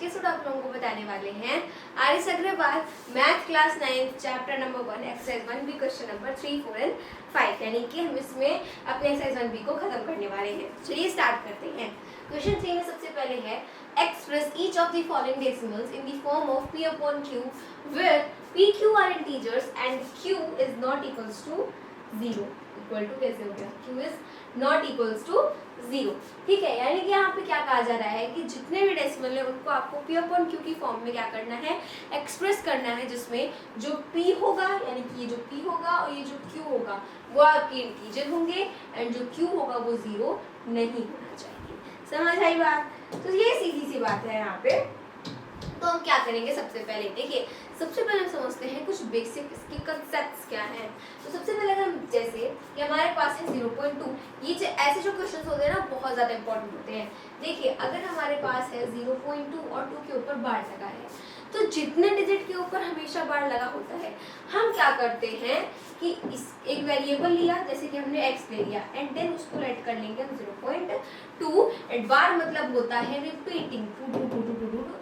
Episode आप लोगों को बताने वाले हैं R S Agarwal math class 9 chapter number 1 exercise 1 B question number 3, 4 and 5, यानी कि हम इसमें अपने एक्सरसाइज 1 बी को खत्म करने वाले हैं। चलिए स्टार्ट करते हैं। क्वेश्चन 3 में सबसे पहले है express each of the following decimals in the form of p upon q where p q are integers and q is not equals to 0। Equal to कैसे हो गया, q is not equals to 0। ठीक है, यानी कि यहाँ पे क्या कहा जा रहा है कि जितने भी डेसिमल है उनको आपको p upon q की फॉर्म में क्या करना है, एक्सप्रेस करना है, जिसमें जो p होगा यानी कि ये जो p होगा और ये जो q होगा वो आपके इंटीजर होंगे एंड जो q होगा वो 0 नहीं होना चाहिए। समझ आई बात? तो ये सीधी सी बात है यहाँ पे। तो हम क्या करेंगे, सबसे पहले देखिए, सबसे पहले हम समझते हैं कुछ बेसिक इसके कंसेप्ट्स क्या हैं। तो सबसे पहले अगर हम जैसे कि हमारे पास है 0.2, ये ऐसे जो क्वेश्चंस होते हैं ना बहुत ज़्यादा इंपॉर्टेंट होते हैं। देखिए अगर हमारे पास है 0.2 और 2 के ऊपर बार लगा है, तो जितने डिजिट के ऊपर हमेशा बार लगा होता है हम क्या करते हैं कि इस एक वेरिएबल लिया, जैसे कि हमने x ले लिया एंड देन उसको लेट कर लेंगे हम 0.2 एंड बार मतलब होता है रिपीटिंग टू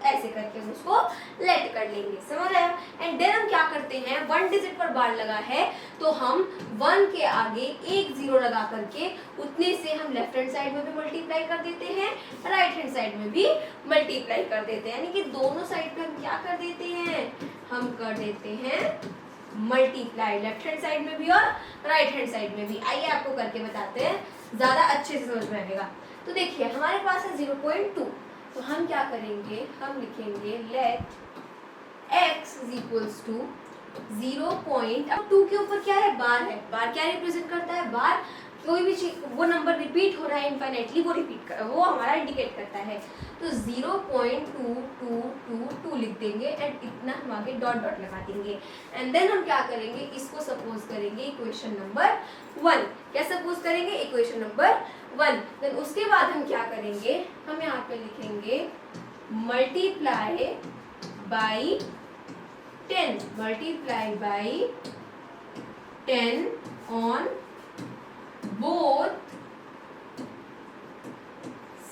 ऐसे करके हम उसको लेट कर लेंगे। समझ आया? एंड देन हम क्या करते हैं, 1 डिजिट पर बार लगा है तो हम 1 के आगे एक 0 लगा करके उतने से हम लेफ्ट हैंड साइड में भी मल्टीप्लाई कर देते हैं, राइट हैंड साइड में भी मल्टीप्लाई कर देते हैं, यानी कि दोनों साइड पे हम क्या कर देते हैं, हम कर देते हैं मल्टीप्लाई, लेफ्ट हैंड साइड में भी और राइट हैंड साइड में भी। आइए आपको करके बताते हैं, ज्यादा अच्छे से समझ में आएगा। तो देखिए हमारे पास है 0.2, तो हम क्या करेंगे, हम लिखेंगे let x is equals to 0.2 के ऊपर क्या है, बार है। बार क्या रिप्रेजेंट करता है, बार कोई भी चीज वो नंबर रिपीट हो रहा है इनफाइनाइटली वो हमारा इंडिकेट करता है। तो 0.2222 लिख देंगे एंड इतना हम आगे डॉट डॉट लगा देंगे एंड देन हम क्या करेंगे, इसको सपोज करेंगे इक्वेशन नंबर 1। क्या सपोज करेंगे, इक्वेशन नंबर 1। देन उसके बाद हम क्या करेंगे, हम यहाँ पे लिखेंगे multiply by 10, multiply by 10 on both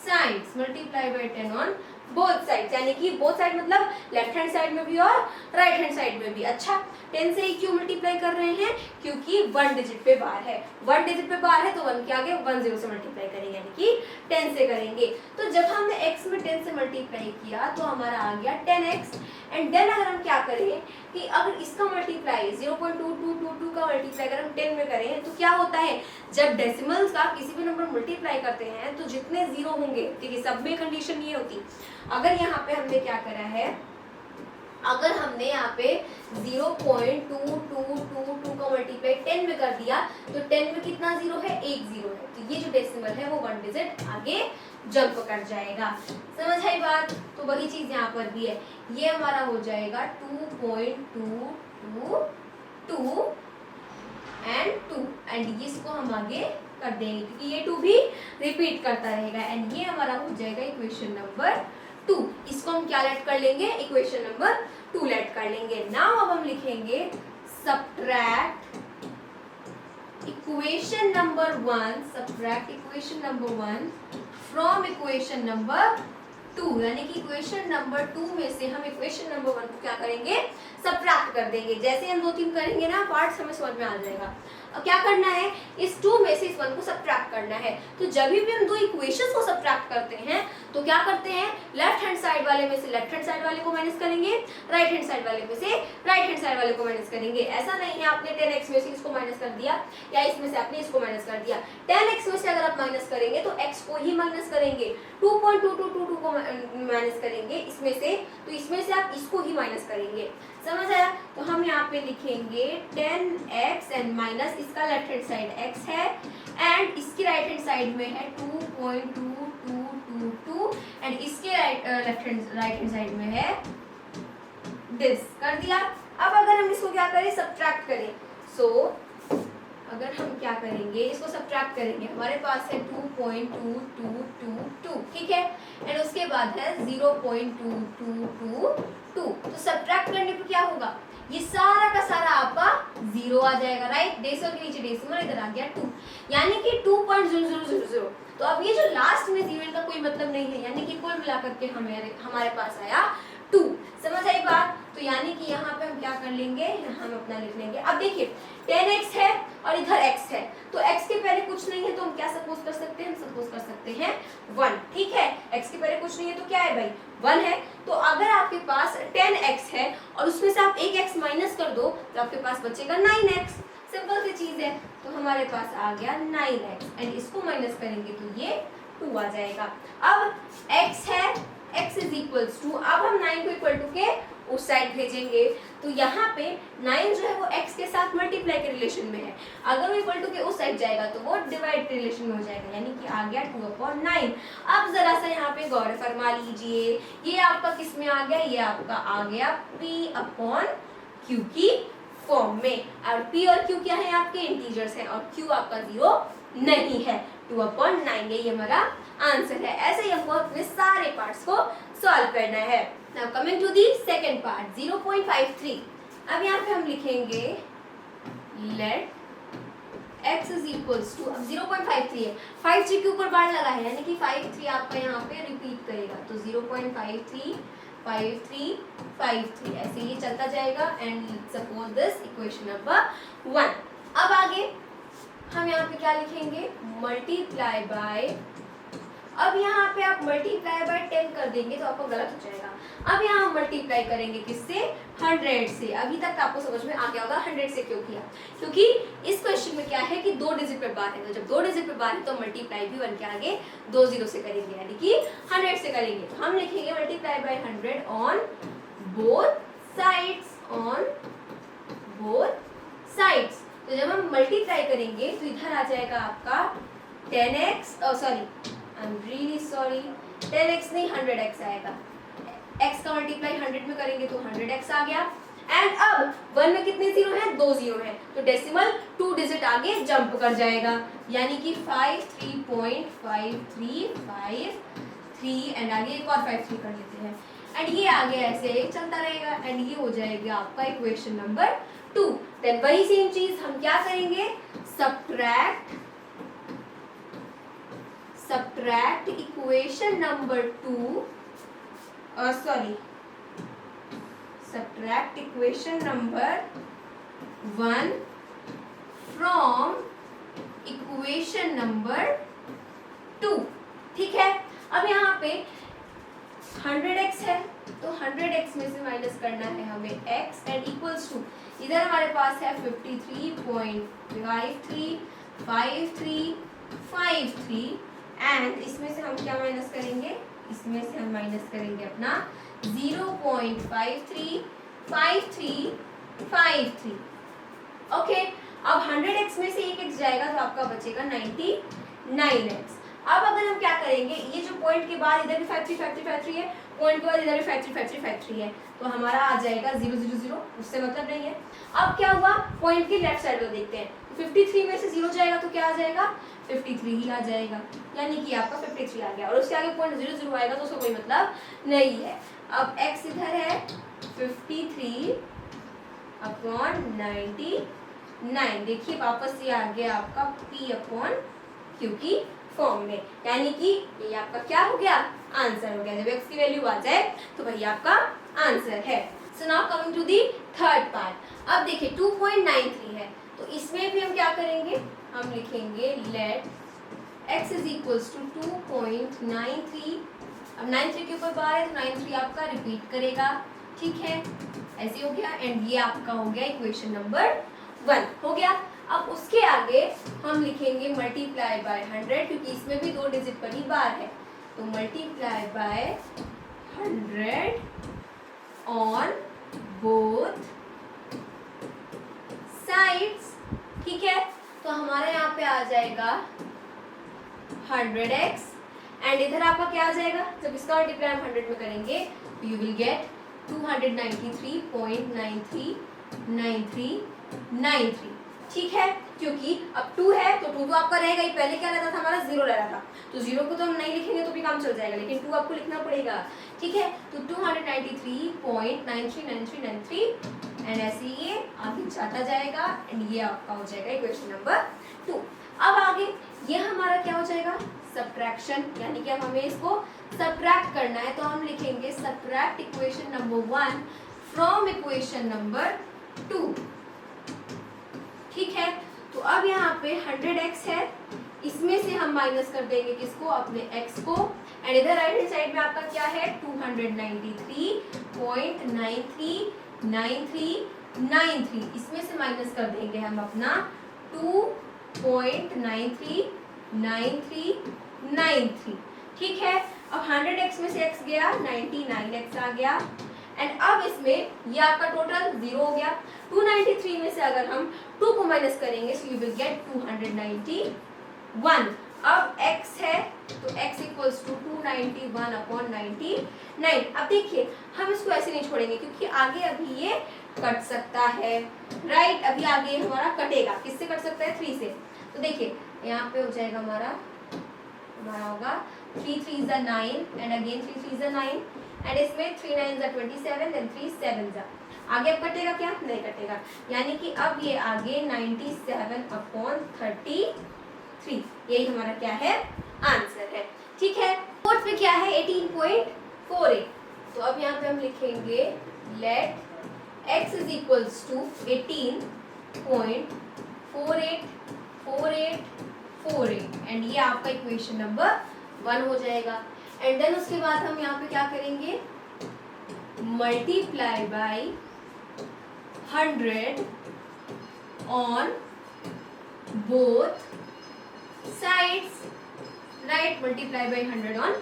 sides, multiply by 10 on both sides, यानी कि both side मतलब लेफ्ट हैंड साइड में भी और राइट हैंड साइड में भी। अच्छा 10 से ही क्यों मल्टीप्लाई कर रहे हैं, क्योंकि 1 डिजिट पे बार है, 1 डिजिट पे बार है तो 1 के आगे 1 0 से मल्टीप्लाई करेंगे, यानी कि 10 से करेंगे। तो जब हमने x में 10 से मल्टीप्लाई किया तो हमारा आ गया 10x एंड देन अगर हम क्या करें कि अगर इसका मल्टीप्लाई 0.2222 का मल्टीप्लाई अगर हम 10 में करें तो क्या होता है, जब डेसिमल्स का किसी भी नंबर मल्टीप्लाई करते हैं तो जितने 0 होंगे, ठीक है, सब में कंडीशन ये होती, अगर यहाँ पे हमने क्या करा है, अगर हमने यहाँ पे 0.2222 का मल्टीप्लाई 10 में कर दिया तो 10 में कितना 0 है, एक 0 है, तो ये जो डेसिमल है वो 1 डिजिट आगे जंप कर जाएगा। समझ आई बात? तो वही चीज यहाँ पर भी है, ये हमारा हो जाएगा 2.222 एंड इसको हम आगे कर देंगे क्योंकि ये 2 भी रिपीट करता रहेगा एंड ये हमारा हो जाएगा इक्वेशन नंबर 2। इसको हम क्या लेट कर लेंगे, इक्वेशन नंबर 2 लेट कर लेंगे। नाउ अब हम लिखेंगे subtract equation number 1, subtract equation number 1 from equation number 2, यानी कि इक्वेशन नंबर 2 में से हम इक्वेशन नंबर 1 को क्या करेंगे, सब्ट्रैक्ट कर देंगे। जैसे हम 2-3 करेंगे ना पार्ट्स, हमें समझ में आ जाएगा। अब क्या करना है, इस 2 में से इस 1 को सब्ट्रैक्ट करना है। तो जब भी हम 2 इक्वेशंस को सब्ट्रैक्ट करते हैं तो क्या करते हैं, लेफ्ट हैंड साइड वाले में से लेफ्ट हैंड साइड वाले को माइनस करेंगे, राइट हैंड साइड वाले में से राइट हैंड साइड वाले को माइनस करेंगे। ऐसा नहीं है आपने 10x में से इसको माइनस कर दिया या इसमें से आपने इसको माइनस कर दिया। 10x में से अगर आप माइनस करेंगे तो x को ही माइनस करेंगे, 2.2222 को माइनस करेंगे इसमें से, तो इसमें से आप इसको ही माइनस करेंगे। समझ आया? तो हम यहाँ पे लिखेंगे 10x एंड माइनस इसका लेफ्ट हैंड साइड x है एंड इसकी राइट हैंड साइड में है 2.2222 एंड इसके राइट हैंड साइड में है दिस। कर दिया। अब अगर हम इसको क्या करें, सब्ट्रैक्ट करें, सो अगर हम क्या करेंगे, इसको सब्ट्रैक्ट करेंगे, हमारे पास है 2.2222, ठीक है, एंड उसके बाद है 0.2222। तो सब्ट्रैक्ट करने पर क्या होगा, ये सारा का सारा आपका 0 आ जाएगा, राइट। डेसिमल के नीचे डेसिमल, इधर आ गया 2, यानी कि 2.0000 तो अब ये जो लास्ट में 0 इनका कोई मतलब नहीं है, यानी कि कुल मिलाकर के हमारे पास आया 2। समझ आई बात? तो यानी कि यहाँ पे हम क्या कर लेंगे, हम अपना लिख लेंगे। अब देखिए 10x है और इधर x है, तो x के पहले कुछ नहीं है तो हम क्या सपोज कर सकते हैं, हम सपोज कर सकते हैं 1। ठीक है, x के पहले कुछ नहीं है तो क्या है भाई 1 है। तो अगर आपके पास 10x है और उसमें से आप एक x माइनस कर दो तो आपके पास बचेगा 9x। सिंपल सी चीज है। तो हमारे पास आ गया 9x एंड इसको माइनस करेंगे तो ये 2 आ जाएगा। अब x है, x इज इक्वल्स टू, अब हम 9 को इक्वल टू के उस साइड भेजेंगे तो यहाँ पे 9 जो है वो x के साथ मल्टीप्लाई के रिलेशन में है, अगर वो इक्वल टू के उस साइड जाएगा तो वो डिवाइड के रिलेशन में हो जाएगा, यानी कि आ गया 2/9। अब जरा सा यहाँ पे गौर फरमा लीजिए, ये आपका किस में आ गया, ये आपका आ गया p/q की फॉर्म में, और p और q क्या है आपके इंटीजर्स हैं और q आपका 0 नहीं है। 2/9 ये हमारा आंसर है। ऐसे ही हमको अपने सारे पार्ट्स को सॉल्व करना है। Now coming to the second part 0.53। अब यहाँ पे हम लिखेंगे let x is equals to, अब 0.53 है, 53 के ऊपर बार लगा है यानी कि 53 आपका यहाँ पे रिपीट करेगा, तो 0.53 53 53 ऐसे ये चलता जाएगा and suppose this equation number 1। अब आगे हम यहाँ पे क्या लिखेंगे, मल्टीप्लाई बाय, अब यहाँ पे आप मल्टीप्लाई बाय 10 कर देंगे तो आपको गलत हो जाएगा। अब यहाँ हम मल्टीप्लाई करेंगे किससे, 100 से। अभी तक आपको समझ में आ गया होगा 100 से क्यों किया, क्योंकि इस क्वेश्चन में क्या है कि 2 डिजिट पे बार है, तो जब 2 डिजिट पे बार है तो मल्टीप्लाई भी 1 के आगे 2 0 से करेंगे, यानी कि 100 से करेंगे। तो हम लिखेंगे multiply by 100 on both sides, on both sides. तो जब हम मल्टीप्लाई करेंगे तो इधर आ जाएगा आपका 10x, sorry I am really sorry, 10x नहीं 100x आएगा। x का मल्टीप्लाई 100 में करेंगे तो 100x आ गया। एंड अब 1 में कितने जीरो हैं, 2 जीरो हैं, तो डेसिमल 2 डिजिट आगे जंप कर जाएगा, यानी कि 53.5353 एंड आगे एक और 53 कर लेते हैं एंड ये आगे ऐसे चलता रहेगा एंड ये हो जाएगा आपका इक्वेशन नंबर 2। देन वही सेम चीज हम क्या करेंगे, subtract equation number 2, subtract equation number 1 from equation number 2। ठीक है, अब यहाँ पे 100x है तो 100x में से माइनस करना है हमें x एंड इक्वल्स टू, इधर हमारे पास है 53.535353 एंड इसमें से हम क्या माइनस करेंगे, इसमें से हम माइनस करेंगे अपना 0.535353। ओके, अब 100x में से एक x जाएगा तो आपका बचेगा 99x। अब अगर हम क्या करेंगे, ये जो पॉइंट के बाद इधर भी 53 है, पॉइंट के बाद इधर भी 53 है, तो हमारा आ जाएगा 0 0 0, उससे मतलब नहीं है। अब क्या हुआ, पॉइंट की लेफ्ट साइड को देखते हैं, 53 में से 0 जाएगा तो क्या आ जाएगा, 53 ही आ जाएगा, यानी कि आपका 53 आ गया और उसके आगे पॉइंट 0 0 आएगा तो उसका कोई मतलब नहीं है। अब x इधर है 53/99, देखिए वापस ये आ गया आपका p/q की फॉर्म में, यानी कि ये आपका क्या हो गया, आंसर हो गया। जब x की वैल्यू आ जाए तो वही आपका आंसर है। So now coming to the third part. अब देखिए 2.93 है तो इसमें भी हम क्या करेंगे, हम लिखेंगे let x is equals to 2.93। अब 93 के ऊपर बार है तो 93 आपका रिपीट करेगा, ठीक है, ऐसे हो गया एंड ये आपका हो गया इक्वेशन नंबर 1 हो गया। अब उसके आगे हम लिखेंगे मल्टीप्लाई बाय 100, क्योंकि इसमें भी 2 डिजिट पर ही बार है, तो multiply by 100 on both sides. ठीक है, तो हमारे यहाँ पे आ जाएगा 100x एंड इधर आपका क्या आ जाएगा, जब इसका मल्टीप्लाई हम 100 में करेंगे तो यू विल गेट 293.939393। ठीक है, क्योंकि अब 2 है तो 2 तो आपका रहेगा ही, पहले क्या रहता था हमारा 0 रह रहा था, तो 0 को तो हम नहीं लिखेंगे तो भी काम चल जाएगा, लेकिन 2 आपको लिखना पड़ेगा। ठीक है, तो 293.939393 एंड ऐसे ये आगे जाता जाएगा एंड ये आपका हो जाएगा इक्वेशन नंबर 2। अब आगे ये हमारा क्या हो जाएगा, सब्ट्रैक्शन, यानी कि अब हमें इसको सब्ट्रैक्ट करना है, तो हम लिखेंगे subtract equation number 1 from equation number 2। ठीक है, तो अब यहाँ पे 100x है, इसमेमें से हम माइनस कर देंगे किसको, अपने x को, एंड इधर राइट हैंड साइड में आपका क्या है 293.939393, इसमें से माइनस कर देंगे हम अपना 2.939393। ठीक है, अब 100x में से x गया, 99x आ गया, एंड अब इसमें ये आपका टोटल 0 हो गया। 293 में से अगर हम 2 को माइनस करेंगे सो यू विल गेट 291। अब x है तो x इक्वल्स टू 291/99। अब देखिए हम इसको ऐसे नहीं छोड़ेंगे क्योंकि आगे अभी ये कट सकता है, राइट, अभी आगे हमारा कटेगा, किससे कट सकता है 3 से। तो देखिए यहाँ पे हो जाएगा हमारा होगा 3 3 9 एंड अगेन 3 3 9 एंड इसमें 3 9 27 एंड 3 7 आगे अब कटेगा क्या, नहीं कटेगा, यानी कि अब ये आगे 97/33, यही हमारा क्या है आंसर है। ठीक है, फोर्थ में क्या है 18.48, तो अब यहाँ पे हम लिखेंगे let x is equals to 18.484848 and ये आपका इक्वेशन नंबर 1 हो जाएगा। एंड देन उसके बाद हम यहाँ पे क्या करेंगे, multiply by 100 on both sides, right, multiply by 100 on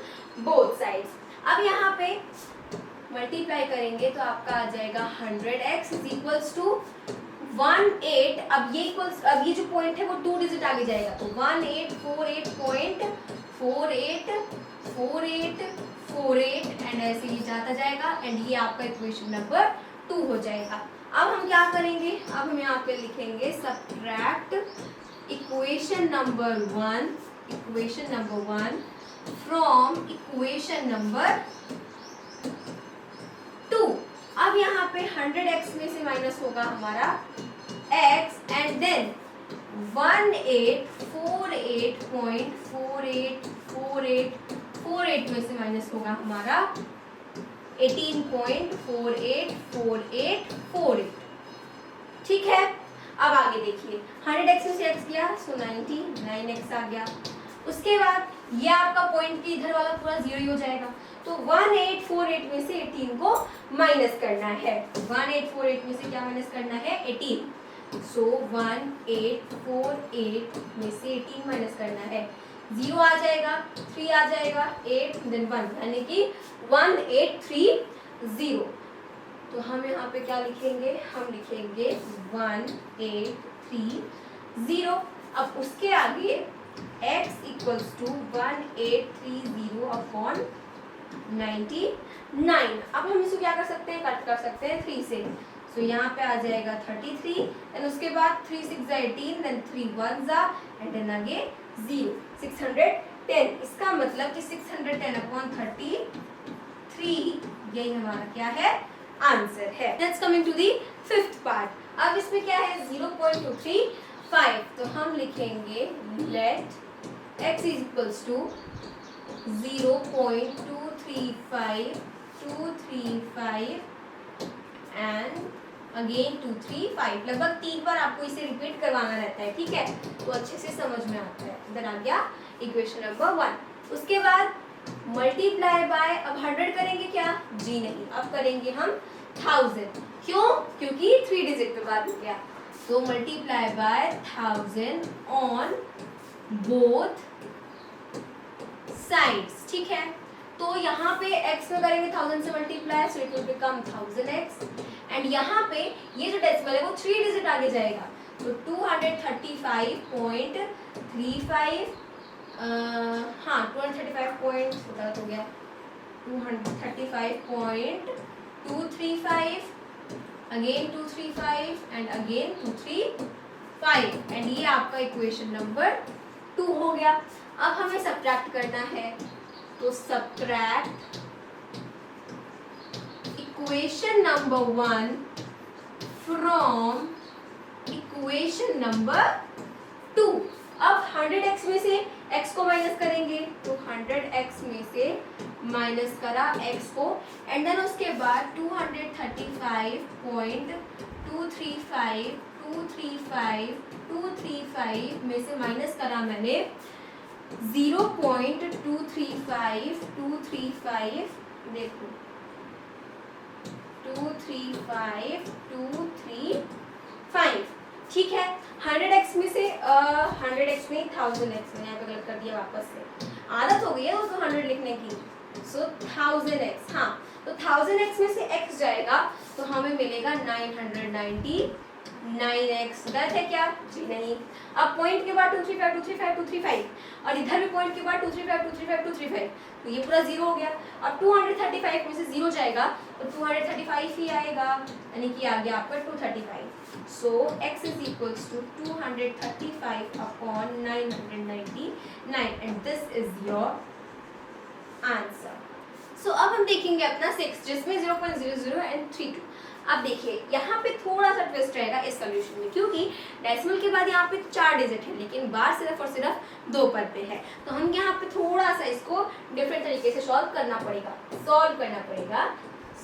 both sides. अब यहाँ पे मल्टीप्लाई करेंगे तो आपका आ जाएगा 100x इज इक्वल्स टू 18, अब ये जो पॉइंट है वो 2 डिजिट आगे जाएगा, तो 1848.484848 एंड ऐसे ये जाता जाएगा एंड ये आपका इक्वेशन नंबर 2 हो जाएगा। अब हम क्या करेंगे, अब हम यहाँ पे लिखेंगे subtract equation number 1 from equation number 2। अब यहाँ पे 100x में से माइनस होगा हमारा x एंड देन 1848.484848 में से माइनस होगा हमारा 18.484848। ठीक है, अब आगे देखिए 100x में से x गया सो 99x आ गया, उसके बाद ये आपका पॉइंट की इधर वाला पूरा 0 हो जाएगा, तो 1848 में से 18 को माइनस करना है। 1848 में से क्या माइनस करना है 18, सो 1848 में से 18 माइनस करना है, 0 आ जाएगा, 3 आ जाएगा, 8 देन 1 यानी कि 1830। तो हम यहाँ पे क्या लिखेंगे, हम लिखेंगे 1830। अब उसके आगे x इक्वल्स टू 1830/99। अब हम इसको क्या कर सकते हैं, कट कर सकते हैं 3 से, सो यहाँ पे आ जाएगा 33 एंड उसके बाद 3 6 18 देन 3 1 एंड देन आगे 0 610। इसका मतलब कि 610/33 यही हमारा क्या है आंसर है। Let's coming to the fifth part. अब इसमें क्या है 0.235, तो हम लिखेंगे let x is equals to 0.235 and again 235, लगभग 3 बार आपको इसे रिपीट करवाना रहता है, ठीक है, तो अच्छे से समझ में आता है। इधर आ गया इक्वेशन नंबर 1। उसके बाद मल्टीप्लाई बाय, अब 100 करेंगे क्या, जी नहीं, अब करेंगे हम 1000, क्यों, क्योंकि 3 डिजिट पे बात हो गया, तो multiply by 1000 on both sides. ठीक है, तो यहाँ पे x में करेंगे 1000 से multiply, so it will become 1000x and यहाँ पे ये जो डेसिमल है वो 3 डिजिट आगे जाएगा, तो 235.35 हाँ 235 पॉइंट गलत हो गया, 235.235 अगेन 235 एंड अगेन 235 एंड ये आपका इक्वेशन नंबर 2 हो गया। अब हमें सब्ट्रैक्ट करना है, तो subtract equation number 1 from equation number 2। अब 100x में से x को माइनस करेंगे तो 100x में से माइनस करा x को, एंड देन उसके बाद 235 में से माइनस करा मैंने 0.235 देखो 235 ठीक है। 100x में से 100x नहीं 1000x में यहाँ पे गलत कर दिया वापस से, आदत हो गई है वो तो 100 लिखने की, सो 1000x। हाँ तो 1000x में से x जाएगा तो हमें मिलेगा 999x। गलत है क्या? जी नहीं। अब पॉइंट के बाद 235 और इधर भी पॉइंट के बाद 235 तो ये पूरा जीरो हो गया। अब 235 में से जीरो जाएगा तो 235 ही आएगा, यानी कि आ गया आपका 235। So x is equals to 235 upon 999 and this is your answer. So अब हम देखेंगे अपना 6 जिसमें 0.00 एंड 32। अब देखिए यहाँ पे थोड़ा सा ट्विस्ट रहेगा इस सॉल्यूशन में, क्योंकि डेसिमल के बाद यहाँ पे 4 डिजिट है लेकिन बार सिर्फ और सिर्फ 2 पर पे है, तो हम यहाँ पे थोड़ा सा इसको डिफरेंट तरीके से सॉल्व करना पड़ेगा।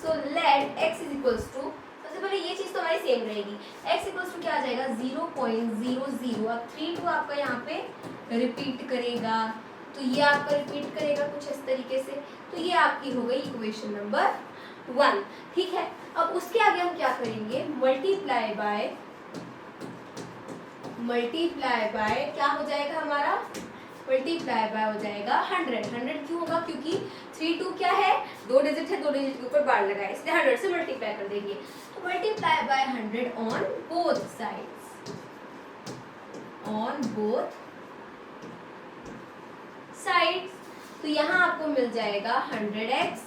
So let x is equals to, सबसे पहले ये चीज़ तो हमारी सेम रहेगी, x इक्वल्स टू क्या आ जाएगा 0.00। अब 32 आपका यहाँ पे रिपीट करेगा तो ये आपका रिपीट करेगा कुछ इस तरीके से, तो ये आपकी हो गई इक्वेशन नंबर 1। ठीक है, अब उसके आगे हम क्या करेंगे, मल्टीप्लाई बाय क्या हो जाएगा हमारा, मल्टीप्लाई बाय हो जाएगा 100 क्यों होगा, क्योंकि 32 क्या है 2 डिजिट है, 2 डिजिट के ऊपर बार लगाए इसलिए 100 से मल्टीप्लाई कर देंगे। तो multiply by 100 on both sides. तो यहाँ आपको मिल जाएगा 100x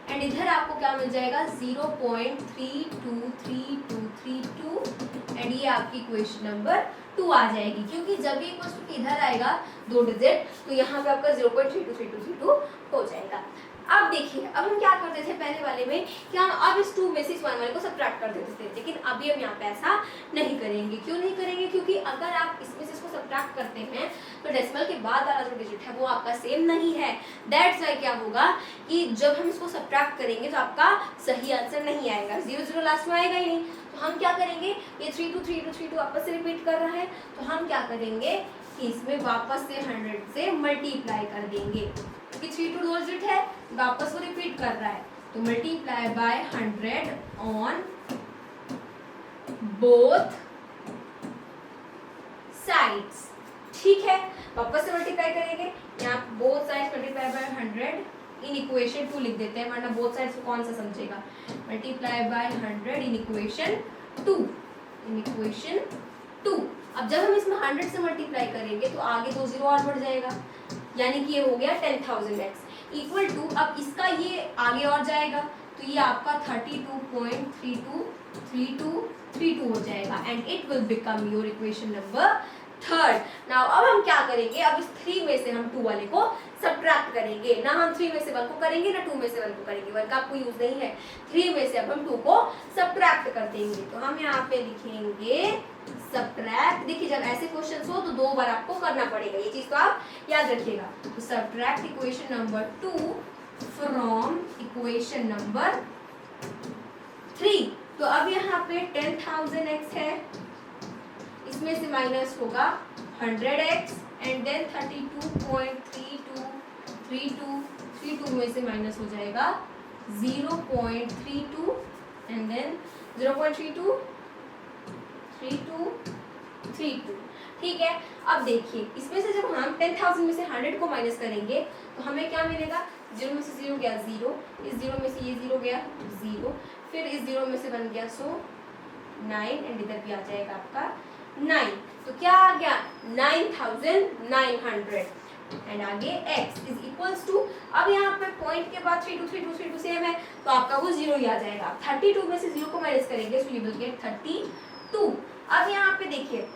एंड इधर आपको क्या मिल जाएगा 0.323232 एंड ये आपकी इक्वेशन नंबर 2 आ जाएगी, क्योंकि जब ये इक्वेशन इधर आएगा 2 डिजिट तो यहाँ पे आपका 0.323232 हो जाएगा। अब देखिए, अब हम क्या करते थे पहले वाले में कि हम अब इस 2 में से इस 1 वाले को सब्ट्रैक्ट कर देते थे, लेकिन अभी हम यहाँ पे ऐसा नहीं करेंगे। क्यों नहीं करेंगे? क्योंकि अगर आप इसमें से इसको सब्ट्रैक्ट करते हैं तो डेसिमल के बाद वाला जो डिजिट है वो आपका सेम नहीं है। दैट्स वाई क्या होगा कि जब हम इसको सब्ट्रैक्ट करेंगे तो आपका सही आंसर नहीं आएगा, 0 लास्ट में आएगा ही नहीं। तो हम क्या करेंगे, ये 32 वापस से रिपीट कर रहा है तो हम क्या करेंगे कि इसमें वापस से 100 से मल्टीप्लाई कर देंगे, क्योंकि 32 2 डिजिट है वापस वो रिपीट कर रहा है, तो multiply by 100 on both sides. ठीक है, वापस से मल्टीप्लाई करेंगे, यहाँ both sides multiply by 100 in equation 2 लिख देते हैं, वरना बोथ साइड्स को कौन सा समझेगा। Multiply by 100 in equation 2। अब जब हम इसमें 100 से मल्टीप्लाई करेंगे तो आगे 2 जीरो और बढ़ जाएगा, यानी कि ये हो गया 10,000x इक्वल टू, अब इसका ये आगे और जाएगा तो ये आपका 32.323232 हो जाएगा and it will become your equation number 3rd। Now अब हम क्या करेंगे, अब इस 3 में से हम 2 वाले को सब्ट्रैक्ट करेंगे, ना हम 3 में से 1 को करेंगे ना 2 में से 1 को करेंगे, 1 का आपको यूज नहीं है। 3 में से अब हम 2 को सब्ट्रैक्ट कर देंगे, तो हम यहाँ पे लिखेंगे सब्ट्रैक्ट। देखिए जब ऐसे क्वेश्चंस हो तो 2 बार आपको करना पड़ेगा, ये चीज तो आप याद रखिएगा। तो subtract equation number 2 from equation number 3। तो अब यहाँ पे 10,000x है, इसमें से माइनस होगा 100x एंड देन 32.3232 में से माइनस हो जाएगा 0.32 एंड देन 0.323232। ठीक है, अब देखिए इसमें से जब हम 10,000 में से 100 को माइनस करेंगे तो हमें क्या मिलेगा, 0 में से 0 गया 0, इस 0 में से ये 0 गया 0, फिर इस 0 में से बन गया 9 एंड इधर भी आ जाएगा आपका 9, तो क्या आ गया 9,900 एंड आगे x इज इक्वल्स टू, अब यहाँ पे पॉइंट के बाद 32 सेम है तो आपका वो 0 ही आ जाएगा। 32 में से 0 को माइनस करेंगे सो यू विल गेट 32। अब यहाँ पे देखिए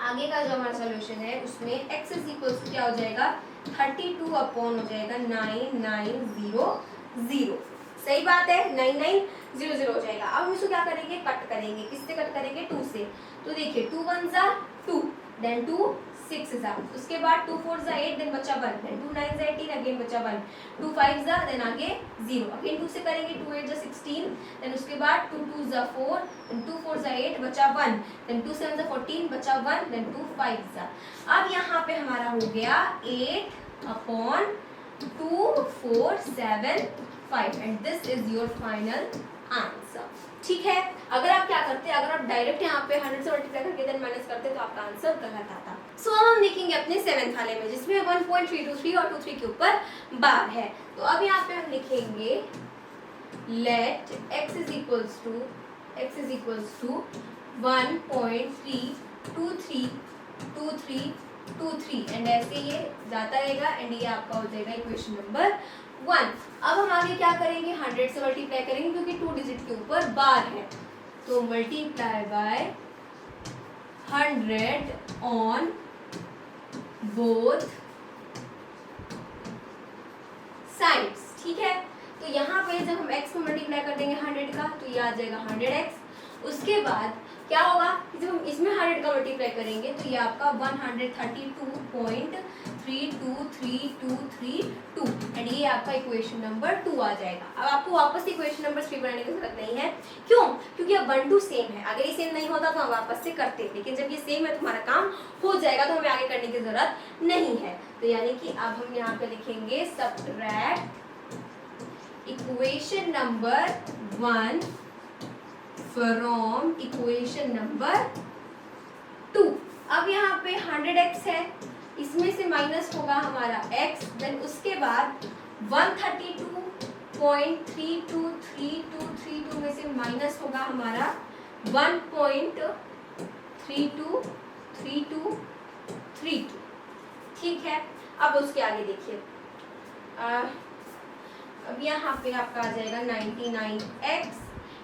आगे का जो हमारा सॉल्यूशन है उसमें x इज इक्वल्स टू क्या हो जाएगा 32 अपॉन हो जाएगा 9900। सही बात है, 9900 हो जाएगा। अब हम इसको क्या करेंगे, कट करेंगे, किससे कट करेंगे 2 से। तो देखिए 2 1 जा 2 देन 2 6 जा, उसके बाद 2 4 जा 8, देन बचा 1, देन 2 9 जा 18, अगेन बचा 1, 2 5 जा, देन आगे 0, अगेन 2 से करेंगे, 2 8 जा 16, देन उसके बाद 2 2 जा 4, देन 2 4 जा 8, बचा 1, देन 2 7 जा 14, बचा 1, देन 2 5 जा। अब यहाँ पे हमारा हो गया 8/2 4 7 5 and this is your final answer. ठीक है, अगर आप क्या करते, अगर आप डायरेक्ट यहाँ पे 100 से मल्टीप्लाई करके देन माइनस करते तो आपका आंसर गलत आता। सो अब हम देखेंगे अपने 7th वाले में, जिसमें 1.323 और 23 के ऊपर बार है। तो अब यहाँ पे हम लिखेंगे let x is equals to 1.32323 and ऐसे ये जाता रहेगा एंड ये आपका हो जाएगा इक्वेशन नंबर 1। अब हम आगे क्या करेंगे, 100 से मल्टीप्लाई करेंगे क्योंकि 2 डिजिट के ऊपर बार है, तो multiply by 100 on both sides. ठीक है, तो यहाँ पे जब हम x को मल्टीप्लाई कर देंगे 100 का तो ये आ जाएगा 100x। उसके बाद क्या होगा कि जब हम इसमें 100 का मल्टीप्लाई करेंगे तो ये आपका 132.323232 एंड ये आपका इक्वेशन नंबर 2 आ जाएगा। अब आपको वापस इक्वेशन नंबर 3 बनाने की जरूरत नहीं है, क्यों? क्योंकि अब 1 2 सेम है, अगर ये सेम नहीं होता तो हम वापस से करते, लेकिन जब ये सेम है तो हमारा काम हो जाएगा, तो हमें आगे करने की जरूरत नहीं है। तो यानी कि अब हम यहाँ पे लिखेंगे subtract equation number 1 from equation number 2। अब यहाँ पे 100x है, इसमें से माइनस होगा हमारा x, देन उसके बाद 132.323232 में से माइनस होगा हमारा 1.323232। ठीक है, अब उसके आगे देखिए, अब यहाँ पे आपका आ जाएगा 99x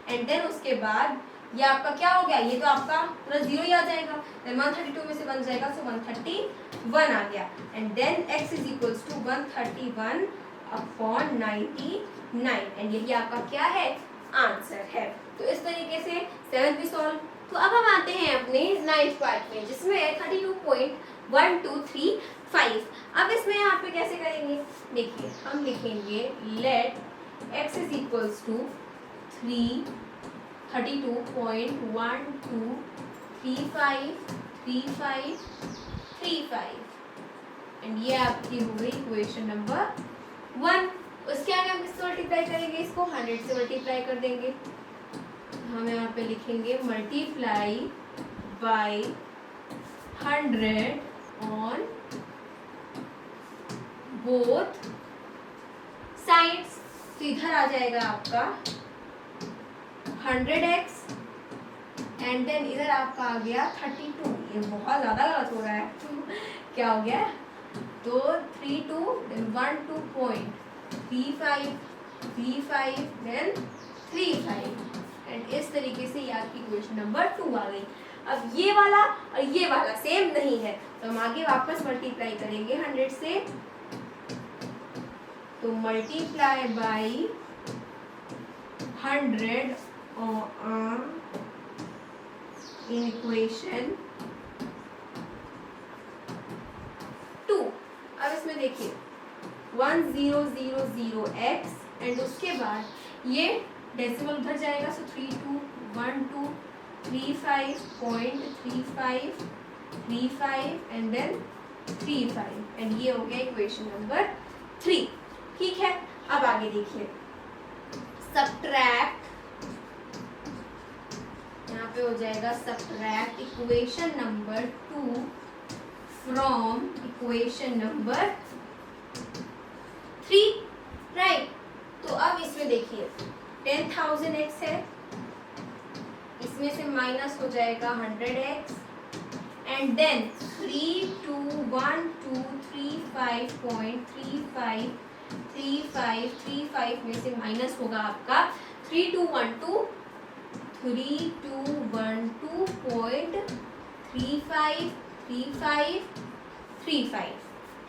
एंड देन उसके बाद ये आपका क्या हो गया, ये तो आपका पूरा 0 ही आ जाएगा, देन 132 में से बन जाएगा, सो 131 आ गया and then x is equals to 131/99 and यही आपका क्या है, आंसर है। तो इस तरीके से 7th भी सॉल्व। तो अब हम आते हैं अपने 9th पार्ट में, जिसमें 32.1235। अब इसमें यहाँ पे कैसे करेंगे, देखिए हम लिखेंगे let x is equals to 32.123535 and ये आपकी हो गई इक्वेशन नंबर 1। उसके आगे हम किससे मल्टीप्लाई करेंगे, इसको 100 से मल्टीप्लाई कर देंगे। हम यहाँ पे लिखेंगे multiply by 100 on both sides. तो इधर आ जाएगा आपका 100x एंड देन इधर आपका आ गया 32। ये बहुत ज़्यादा गलत हो रहा है, तो क्या हो गया, तो 32 देन 12.35 देन 35 एंड इस तरीके से ये आपकी इक्वेशन नंबर 2 आ गई। अब ये वाला और ये वाला सेम नहीं है, तो हम आगे वापस मल्टीप्लाई करेंगे 100 से, तो मल्टीप्लाई बाय 100 in equation 2। अब इसमें देखिए 1000x एंड उसके बाद ये डेसिमल उधर जाएगा, सो 321235.3535 एंड देन 35 एंड ये हो गया इक्वेशन नंबर 3। ठीक है, अब आगे देखिए सब्ट्रैक्ट, यहाँ पे हो जाएगा subtract equation number 2 from equation number 3, right. तो अब इसमें देखिए 10,000x है, इसमें से माइनस हो जाएगा 100x एंड देन 32123535 में से माइनस होगा आपका 3212.3535।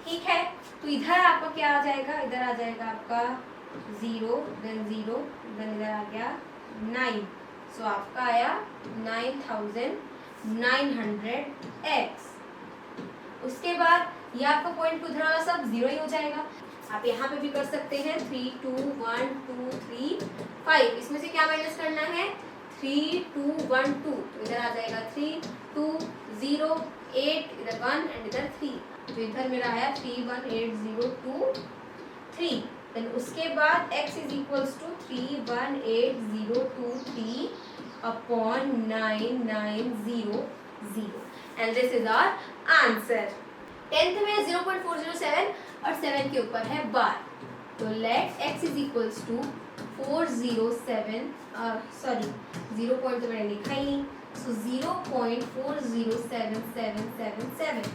ठीक है, तो इधर आपका क्या आ जाएगा, इधर आ जाएगा आपका 0 देन 0 देन इधर आ गया 9, सो आपका आया 9900x। उसके बाद ये आपका पॉइंट उधर वाला सब 0 ही हो जाएगा। आप यहाँ पे भी कर सकते हैं 3 2 1 2 3 5, इसमें से क्या माइनस करना है 3 2 1 2, तो इधर आ जाएगा 3 2 0 8, इधर 1 एंड इधर 3, तो इधर मेरा आया 3 1 8 0 2 3। देन उसके बाद x is equals to 3 1 8 0 2 3 upon 9 9 0 0, and this is our answer. 10th में 0.407 और 7 के ऊपर है बार, तो let x is equals to 407, sorry 0 point तो मैंने लिखा ही नहीं, सो 0.407777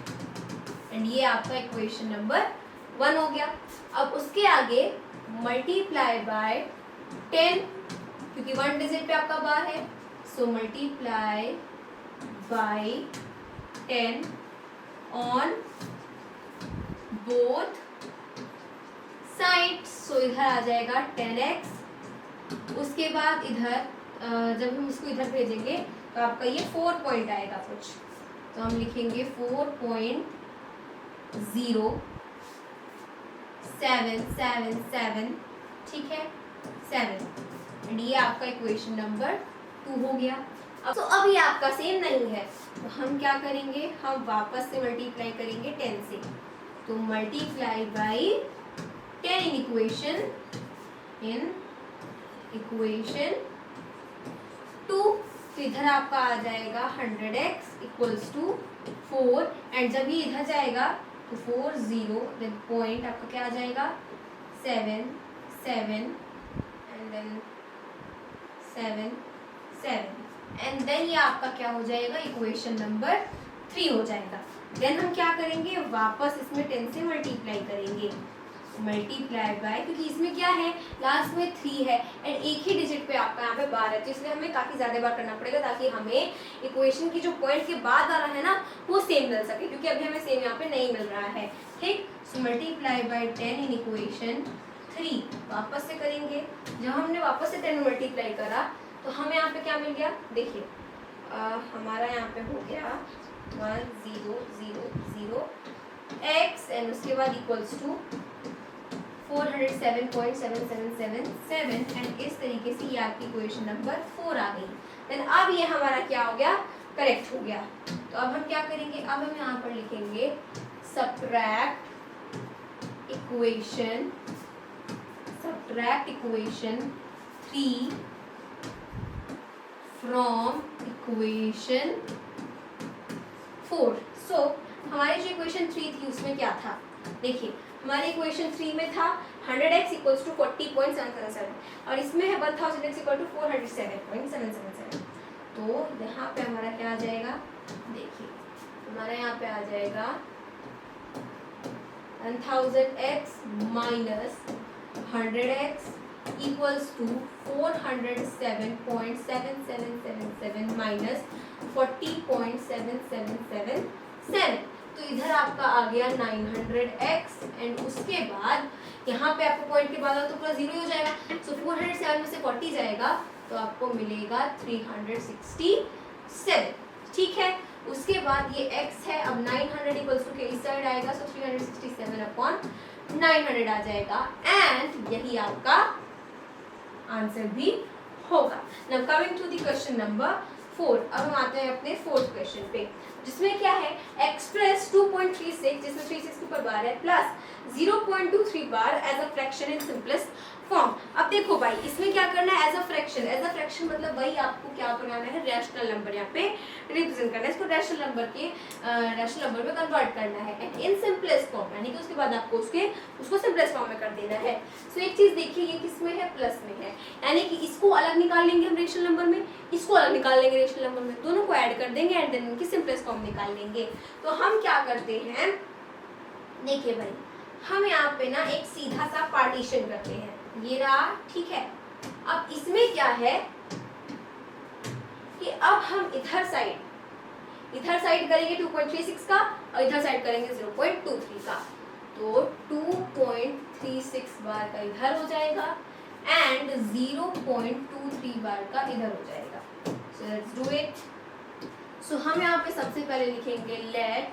एंड ये आपका इक्वेशन नंबर 1 हो गया। अब उसके आगे मल्टीप्लाई बाय 10, क्योंकि 1 डिजिट पे आपका बार है, so multiply by 10 on both sides, so इधर आ जाएगा 10x। उसके बाद इधर जब हम इसको इधर भेजेंगे तो आपका ये 4 पॉइंट आएगा कुछ, तो हम लिखेंगे 4.0777, ठीक है 7, एंड ये आपका इक्वेशन नंबर 2 हो गया। अब तो अब ये आपका सेम नहीं है, तो हम क्या करेंगे, हम वापस से मल्टीप्लाई करेंगे 10 से, तो मल्टीप्लाई बाई 10 इन इक्वेशन 2, तो इधर आपका आ जाएगा 100x इक्वल्स टू 4, एंड जब ये इधर जाएगा तो 4 0, देन पॉइंट आपका क्या आ जाएगा 7 7 एंड देन 7 7, एंड देन ये आपका क्या हो जाएगा इक्वेशन नंबर 3 हो जाएगा। देन हम क्या करेंगे, वापस इसमें 10 से मल्टीप्लाई करेंगे, मल्टीप्लाई बाय, क्योंकि इसमें क्या है लास्ट में 3 है एंड एक ही डिजिट पे आपका यहाँ पे बार है, तो इसलिए हमें काफ़ी ज़्यादा बार करना पड़ेगा ताकि हमें इक्वेशन की जो पॉइंट के बाद आ रहा है ना वो सेम मिल सके, क्योंकि अभी हमें सेम यहाँ पे नहीं मिल रहा है, ठीक। सो मल्टीप्लाई बाय 10 इन इक्वेशन 3, वापस से करेंगे, जब हमने वापस से 10 मल्टीप्लाई करा तो हमें यहाँ पे क्या मिल गया, देखिए हमारा यहाँ पे हो गया 1 0 0 0 x, एंड उसके बाद इक्वल्स टू 407.7777, एंड इस तरीके से ये आपकी इक्वेशन नंबर 4 आ गई। देन अब ये हमारा क्या हो गया, करेक्ट हो गया। तो अब हम क्या करेंगे, अब हम यहाँ पर लिखेंगे सब्ट्रैक्ट इक्वेशन 3 फ्रॉम इक्वेशन 4। सो हमारी जो इक्वेशन 3 थी उसमें क्या था, देखिए हमारे इक्वेशन 3 में था 100x इक्वल्स टू 40.777, और इसमें है 1000x इक्वल टू 407.777, तो यहाँ पे हमारा क्या आ जाएगा, देखिए हमारा यहाँ पे आ जाएगा 1000x minus 100x equals to 407.7777 minus 40.7777, तो इधर आपका आ गया 900x, एंड उसके बाद यहाँ पे आपको पॉइंट के बाद तो पूरा 0 हो जाएगा, सो 407 में से 40 जाएगा तो आपको मिलेगा 367, ठीक है। उसके बाद ये x है, अब 900 इक्वल्स टू के इस साइड आएगा, सो 367 अपॉन 900 आ जाएगा, एंड यही आपका आंसर भी होगा। Now coming to the question number 4, अब हम आते हैं अपने 4th क्वेश्चन पे, जिसमें क्या है एक्सप्रेस 2.36, जिसमें 36 के ऊपर बार है, plus 0.23 bar as a fraction in simplest form. अब देखो भाई इसमें क्या करना है, एज अ फ्रैक्शन मतलब वही आपको क्या बनाना है, रैशनल नंबर यहाँ पे रिप्रेजेंट करना है, इसको रैशनल नंबर में कन्वर्ट करना है, एंड इन सिंपलेस्ट फॉर्म, यानी कि उसके बाद आपको उसको सिंपलेस्ट फॉर्म में कर देना है। सो एक चीज देखिए, ये किस में है, प्लस में है, यानी कि इसको अलग निकाल लेंगे हम रैशनल नंबर में, इसको अलग निकाल लेंगे रैशनल नंबर में, दोनों को ऐड कर देंगे एंड देन इनकी सिंपलेस्ट फॉर्म निकाल लेंगे। तो हम क्या करते हैं, देखिए भाई हम यहाँ पे ना एक सीधा सा पार्टीशन करते हैं, ये रहा, ठीक है। अब इसमें क्या है कि अब हम इधर साइड करेंगे 2.36 का और इधर साइड करेंगे 0.23 का, तो 2.36 बार का इधर हो जाएगा एंड 0.23 बार का इधर हो जाएगा। So let's do it. So हम यहाँ पे सबसे पहले लिखेंगे let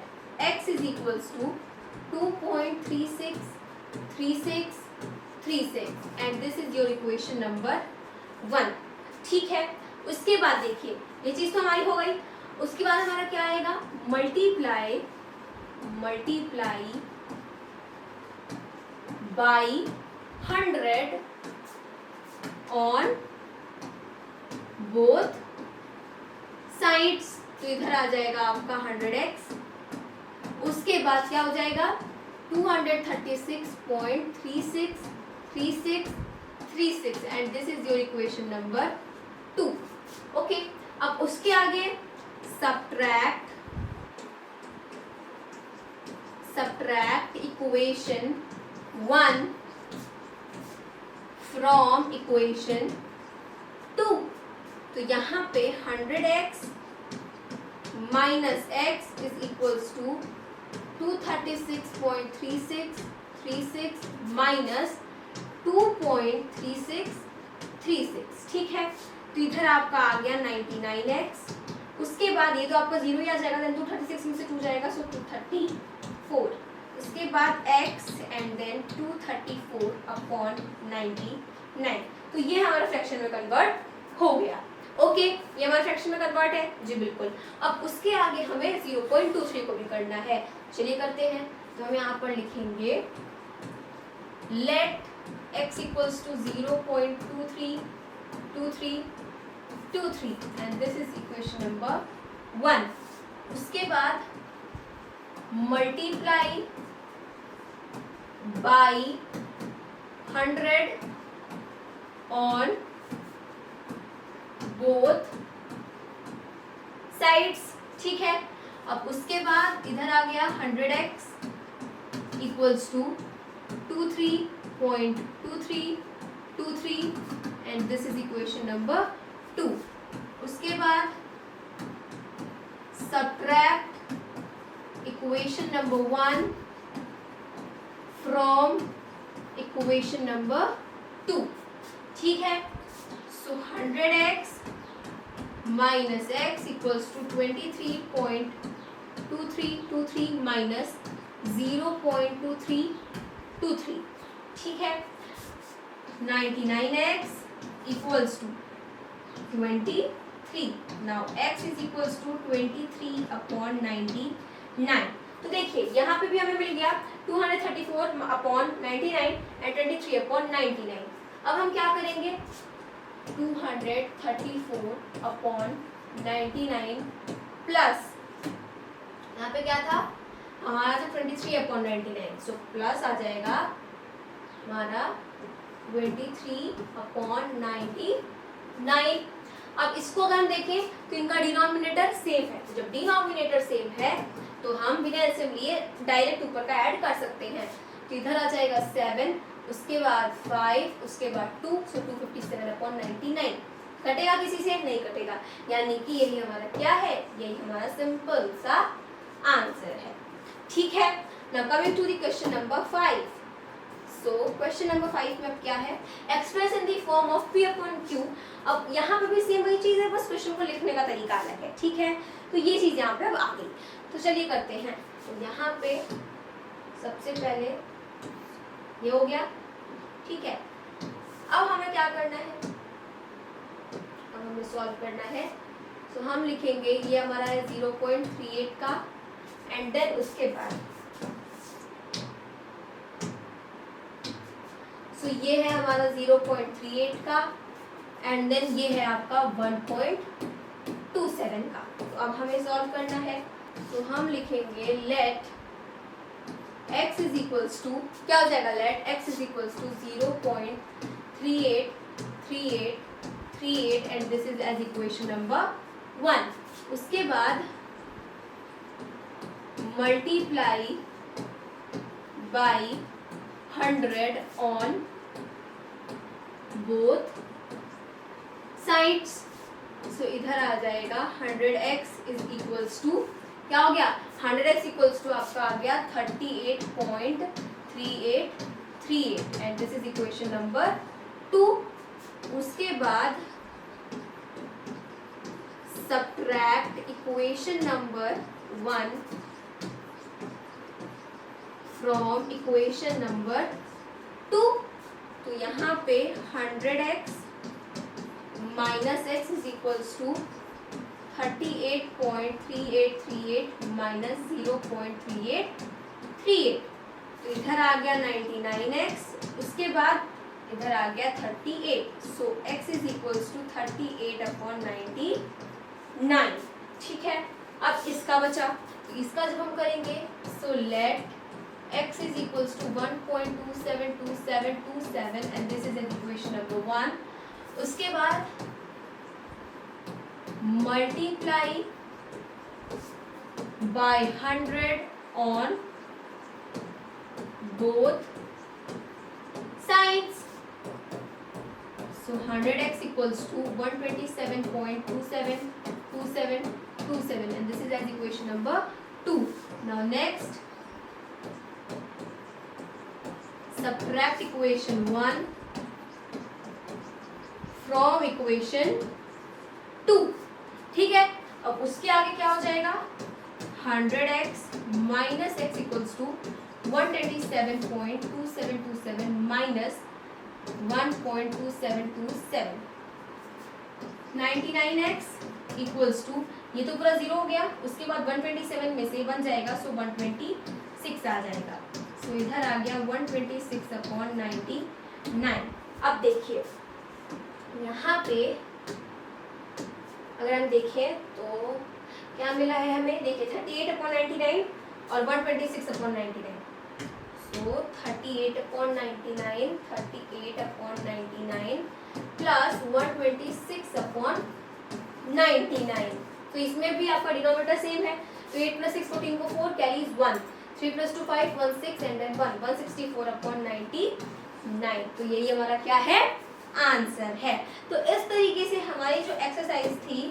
x is equals to 2.363636 and this is your equation number 1। ठीक है, उसके बाद देखिए ये चीज तो हमारी हो गई। उसके बाद हमारा क्या आएगा, multiply by 100 on both sides. तो इधर आ जाएगा आपका 100x, उसके बाद क्या हो जाएगा 236.363636 and this is your equation number 2। Okay, अब उसके आगे सब्ट्रैक्ट इक्वेशन 1 फ्रॉम इक्वेशन 2। तो यहाँ पे 100x minus x is equals to 236.3636 minus 2.3636। ठीक है, तो इधर आपका आ गया 99x। उसके बाद ये तो आपका 0 ही आ जाएगा, देन 236 में से 2 जाएगा सो 234। उसके बाद x एंड देन 234 अपॉन 99। तो ये हमारा फ्रैक्शन में कन्वर्ट हो गया। ओके, ये हमारा फ्रैक्शन में कन्वर्ट है जी, बिल्कुल। अब उसके आगे हमें 0.23 को भी करना है, चलिए करते हैं। तो हम यहाँ पर लिखेंगे let x equals to 0.232323 and this is equation number 1। उसके बाद multiply by 100 on both sides. ठीक है, अब उसके बाद इधर आ गया 100x equals to 23.2323 and this is equation number 2। उसके बाद subtract equation number 1 from equation number 2। ठीक है, so 100x minus x equals to 23.2323 minus 0.2323। ठीक है, 99x equals to 23। now x is equals to 23 upon 99। तो देखिए यहाँ पे भी हमें मिल गया 234 upon 99 and 23 upon 99। अब हम क्या करेंगे, 234 अपॉन 99 प्लस यहाँ पे क्या था हमारा जो 23 अपॉन 99, सो प्लस आ जाएगा हमारा 23 अपॉन 99। अब इसको अगर हम देखें तो इनका डिनोमिनेटर सेम है, तो जब डिनोमिनेटर सेम है तो हम बिना एलसीएम लिए डायरेक्ट ऊपर का ऐड कर सकते हैं। तो इधर आ जाएगा 7, उसके बाद 5, उसके बाद 2, सो 257 अपॉन 99। कटेगा किसी से? नहीं कटेगा, यानी कि यही हमारा क्या है, यही हमारा सिंपल सा आंसर है। ठीक है, now coming to the question number 5। So question number 5 में अब क्या है, express in the form of P upon Q। अब यहाँ पे भी सेम वही चीज़ है, बस क्वेश्चन को लिखने का तरीका अलग है। ठीक है, तो ये चीज़ यहाँ पे अब आ गई। तो चलिए करते हैं। तो यहाँ पे सबसे पहले ये हो गया। ठीक है, अब हमें क्या करना है, अब हमें सॉल्व करना है। तो हम लिखेंगे ये हमारा है 0.38 का एंड देन उसके बाद ये है हमारा 0.38 का एंड देन ये है आपका 1.27 का। तो अब हमें सॉल्व करना है। तो हम लिखेंगे let x is equals to क्या हो जाएगा, let x is equals to 0.383838 and this is as equation number 1। उसके बाद multiply by 100 on both sides. So इधर आ जाएगा 100x इज इक्वल्स टू क्या हो गया, 100x इक्वल्स टू आपका आ गया 38.3838 and this is equation number 2। उसके बाद subtract equation number 1 from equation number 2। तो यहाँ पे 100x minus x is equals to 38.3838 minus 0.3838। तो इधर आ गया 99x, उसके बाद इधर आ गया 38। सो x इज इक्वल्स टू 38/99। ठीक है, अब इसका बचा, इसका जब हम करेंगे सो let x is equals to 1.272727 and this is an equation number 1। उसके बाद multiply by 100 on both sides। So 100x equals to 127.272727 and this is as equation number 2। Now next subtract equation 1 from equation 2। ठीक है, अब उसके आगे क्या हो जाएगा 100x minus x equals to 127.2727 minus 1.2727। 99x equals to, ये तो पूरा जीरो हो गया, उसके बाद 127 में से बन जाएगा सो 126 आ जाएगा। सो इधर आ गया 126/99। अब देखिए यहाँ पे अगर हम देखें तो क्या मिला है हमें, देखिए 38/99 और 126/99। सो 38/99 प्लस 126/99। तो इसमें भी आपका डिनोमिनेटर सेम है, तो 8 + 6 14 को 4 कैरी इज 1, 3 + 2 5 1 6 एंड देन 1 164/99। तो यही हमारा क्या है, आंसर है। तो इस तरीके से हमारी जो एक्सरसाइज थी,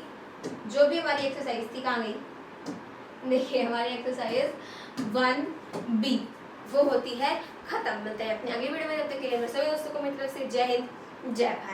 जो भी हमारी एक्सरसाइज थी, कहाँ गई, देखिए हमारी एक्सरसाइज 1B वो होती है खत्म। मिलते हैं अपने अगली वीडियो में, तब तक के लिए मेरे सभी दोस्तों को मेरी तरफ से जय हिंद जय भारत।